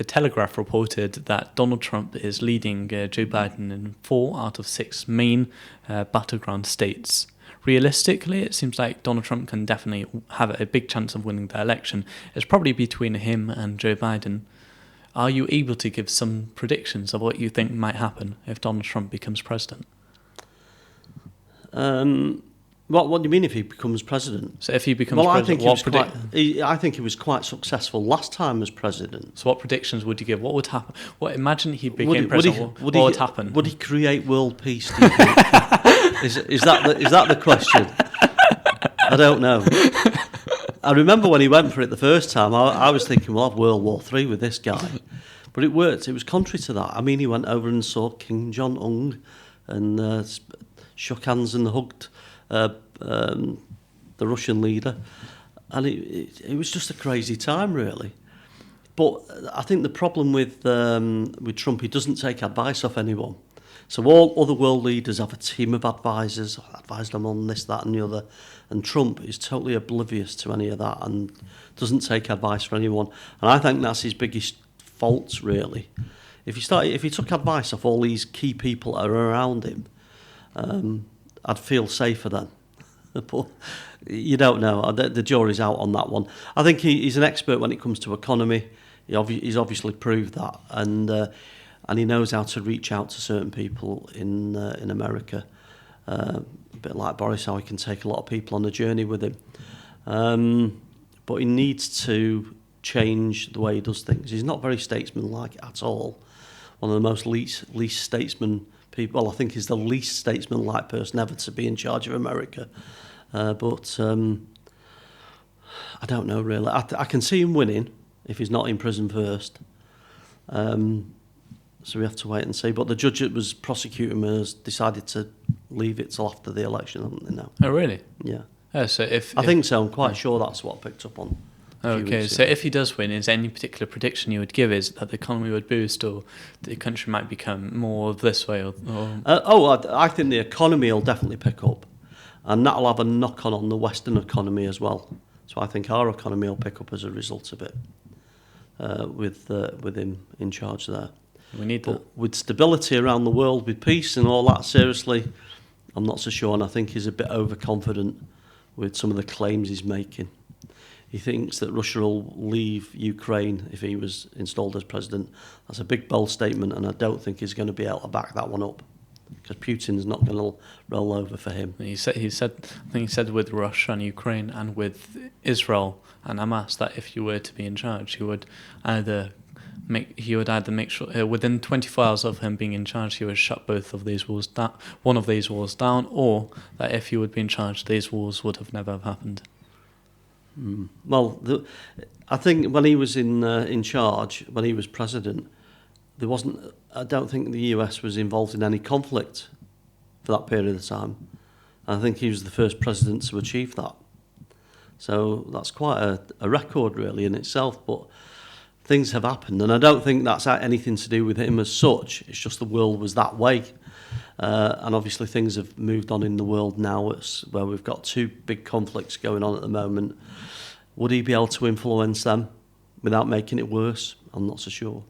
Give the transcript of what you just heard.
The Telegraph reported that Donald Trump is leading Joe Biden in 4 out of 6 main battleground states. Realistically, it seems like Donald Trump can definitely have a big chance of winning the election. It's probably between him and Joe Biden. Are you able to give some predictions of what you think might happen if Donald Trump becomes president? What do you mean if he becomes president? So if he becomes president, I think he was quite successful last time as president. So what predictions would you give? What would happen? Well, imagine he became president. What would happen? Would he create world peace? Do you think? is that the question? I don't know. I remember when he went for it the first time, I was thinking we'll have World War III with this guy. But it worked. It was contrary to that. I mean, he went over and saw Kim Jong-un and shook hands and hugged the Russian leader. And it was just a crazy time, really. But I think the problem with Trump, he doesn't take advice off anyone. So all other world leaders have a team of advisors, advise them on this, that and the other. And Trump is totally oblivious to any of that and doesn't take advice from anyone. And I think that's his biggest fault, really. If he took advice off all these key people that are around him, I'd feel safer then. But you don't know. The jury's out on that one. I think he's an expert when it comes to economy. He's obviously proved that. And he knows how to reach out to certain people in America. A bit like Boris, how he can take a lot of people on a journey with him. But he needs to change the way he does things. He's not very statesman-like at all. One of the most least statesman people. Well, I think he's the least statesman-like person ever to be in charge of America. But I don't know, really. I can see him winning if he's not in prison first. So we have to wait and see. But the judge that was prosecuting him has decided to leave it till after the election, haven't they now? Oh, really? Yeah. Oh, so I think so. I'm quite sure that's what I picked up on. Okay, so if he does win, is there any particular prediction you would give? Is that the economy would boost or the country might become more this way? I think the economy will definitely pick up. And that'll have a knock-on on the Western economy as well. So I think our economy will pick up as a result of it, with him in charge there. We need that. But with stability around the world, with peace and all that, seriously, I'm not so sure. And I think he's a bit overconfident with some of the claims he's making. He thinks that Russia will leave Ukraine if he was installed as president. That's a big, bold statement, and I don't think he's going to be able to back that one up, because Putin's not going to roll over for him. I think he said with Russia and Ukraine and with Israel and Hamas that if you were to be in charge, he would either make sure within 24 hours of him being in charge, he would shut both of these wars down, one of these wars down, or that if he would be in charge, these wars would have never happened. Well, I think when he was in charge, when he was president, there wasn't. I don't think the US was involved in any conflict for that period of time. I think he was the first president to achieve that. So that's quite a record, really, in itself. But things have happened, and I don't think that's anything to do with him as such. It's just the world was that way. And obviously things have moved on in the world now, where we've got 2 big conflicts going on at the moment. Would he be able to influence them without making it worse? I'm not so sure.